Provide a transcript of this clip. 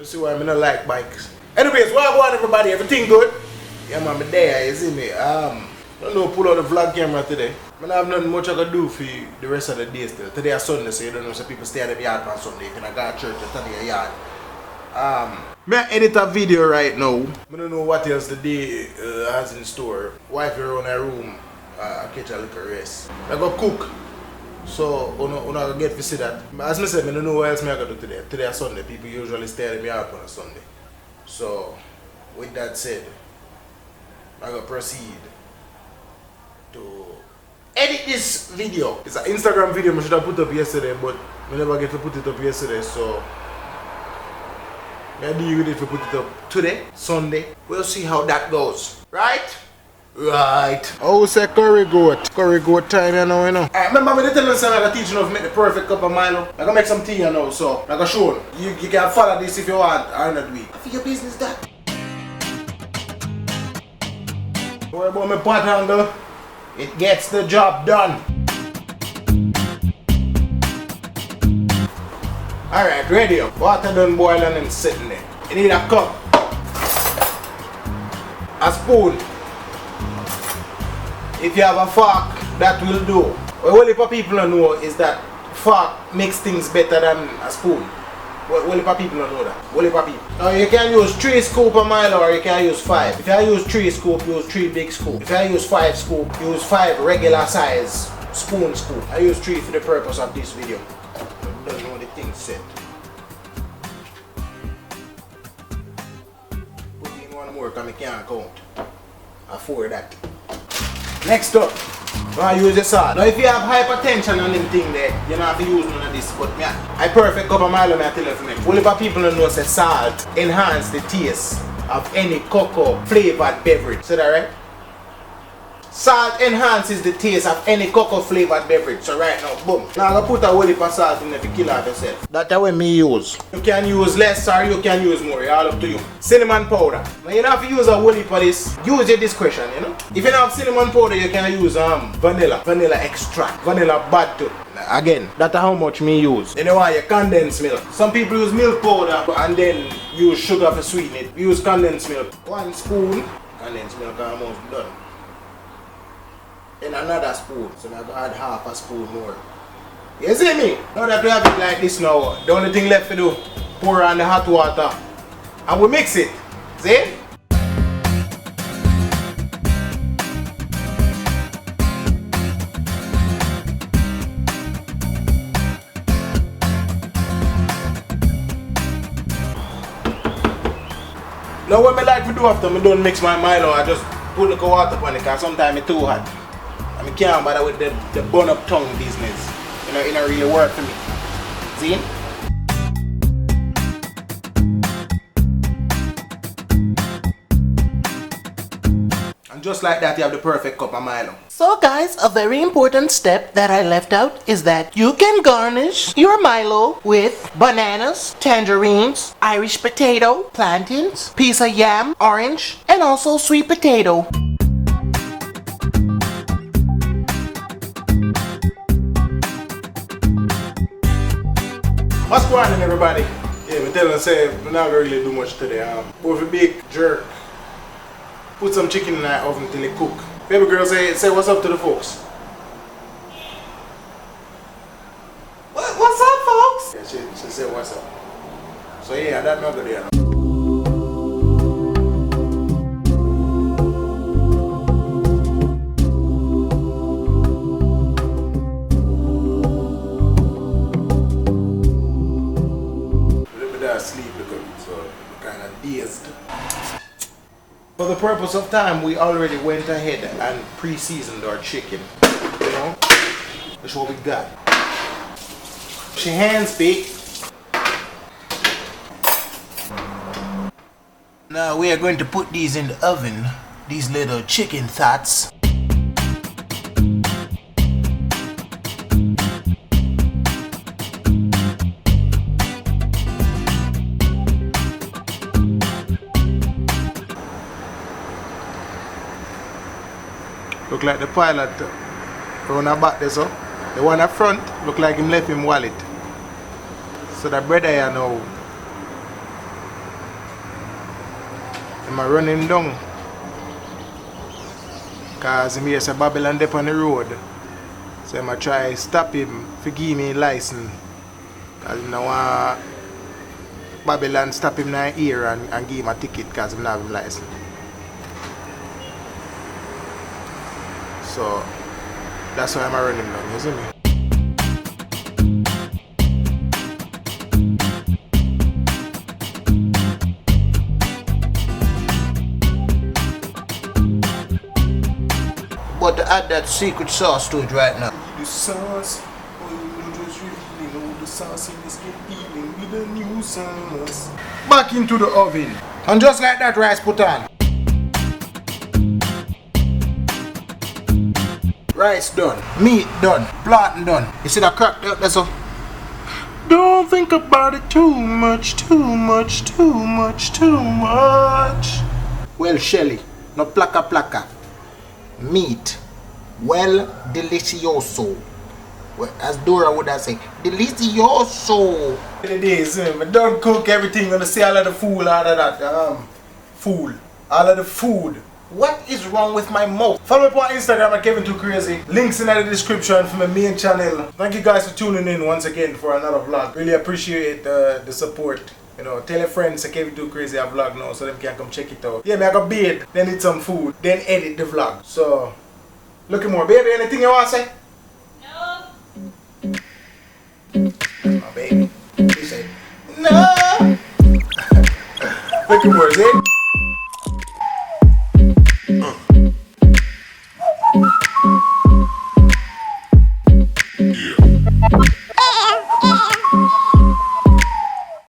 You see why I don't like bikes. Anyways, what I want everybody? Everything good? Yeah man, I'm there, you see me. I don't know, pull out the vlog camera today. I don't have nothing much I can do for you the rest of the day still. Today is Sunday, so you don't know some people stay at the yard on Sunday. If you go to church, you study your yard. I edit a video right now. I don't know what else the day has in store. Wife around her room, I catch a little rest. I go cook. So, I don't get to see that. As I said, I don't know what else I can do today. Today is Sunday. People usually stay at the yard on a Sunday. So, with that said, I'm going to proceed to edit this video. It's an Instagram video I should have put up yesterday, but I never get to put it up yesterday, so I deal with it to put it up today, Sunday. We'll see how that goes. Right? Right. Oh, say curry goat. Curry goat time, you know. Alright, remember me telling you I'm teaching you to make the perfect cup of Milo. I'm going to make some tea, you know, so I'm going to show you. You can follow this if you want, or not week. For your business, that. Don't worry about my pot handle. It gets the job done. Alright, ready up. Water done boiling and sitting there. You need a cup. A spoon. If you have a fork, that will do. What a lot of people don't know is that fork makes things better than a spoon. What a lot of people don't know that. What a lot of people. Now you can use 3 scoops of Milo or you can use 5. If you use 3 scoops, use 3 big scoops. If you use 5 scoops, use 5 regular size spoon scoop. I use 3 for the purpose of this video. I don't know the thing set. Put in one more because I can't count. Afford that. Next up, I use the salt. Now if you have hypertension and them thing there, you don't have to use none of this, but I perfect cup of Milo, I tell you for me. Only for people don't know that salt enhance the taste of any cocoa flavored beverage. Is that right? Salt enhances the taste of any cocoa flavored beverage. So right now, boom. Now I'm going to put a whole heap of salt in there to kill out yourself. That's the way me use. You can use less or you can use more. It's all up to you. Cinnamon powder. Now you don't have to use a whole heap of this. Use your discretion, you know. If you don't have cinnamon powder, you can use vanilla. Vanilla extract. Vanilla bud too. Again, that's how much me use. You know why? You condensed milk. Some people use milk powder and then use sugar to sweeten it. Use condensed milk. 1 spoon. Condensed milk almost done. And another spoon, so I'm going to add half a spoon more. You see me? Now that we have it like this now, the only thing left to do, pour on the hot water and we mix it. See? Now what I like to do after I don't mix my Milo, I just put the water on it because sometimes it's too hot. I can't bother with the burn up tongue business. You know, it don't really work for me. See? And just like that, you have the perfect cup of Milo. So guys, a very important step that I left out is that you can garnish your Milo with bananas, tangerines, Irish potato, plantains, piece of yam, orange, and also sweet potato. What's going on, everybody? Yeah, I'm telling you, we're not gonna really do much today. Over a big jerk. Put some chicken in the oven till it cook. Baby girl, say what's up to the folks. What's up, folks? Yeah, she said what's up. So yeah, that's not good there. For the purpose of time, we already went ahead and pre-seasoned our chicken. You know, that's what we got. She hands picked. Now we are going to put these in the oven. These little chicken thoughts. Look like the pilot round the back there, so. The one up front look like him left him wallet. So the brother here now I'm a run him down. Cause him here say Babylon dep on the road. So I'm a try stop him for give me a license. Cause him now want Babylon stop him in the ear and give him a ticket cause him not have a license. So that's why I'm a run him down, you see me? But to add that secret sauce to it right now. The sauce, just revealing all the sauce in this appealing with a new sauce. Back into the oven. And just like that, rice put on. Rice done, meat done, plantain done. You see that crack there? That's all. Don't think about it too much, too much, too much, too much. Well, Shelly, no plaka plaka. Meat, well, delicioso. Well, as Dora would have said, delicioso. It is, I don't cook everything, gonna see all of the food, all of that, food, all of the food. What is wrong with my mouth? Follow me on Instagram at Kevin2wokrayzee. Links in the description for my main channel. Thank you guys for tuning in once again for another vlog. Really appreciate the support. You know, tell your friends that Kevin2wokrayzee a vlog now so them can come check it out. Yeah, me I got bathe, then eat some food, then edit the vlog. So, looking more. Baby, anything you want to say? No. Oh, baby. She said, no. Looking more, see?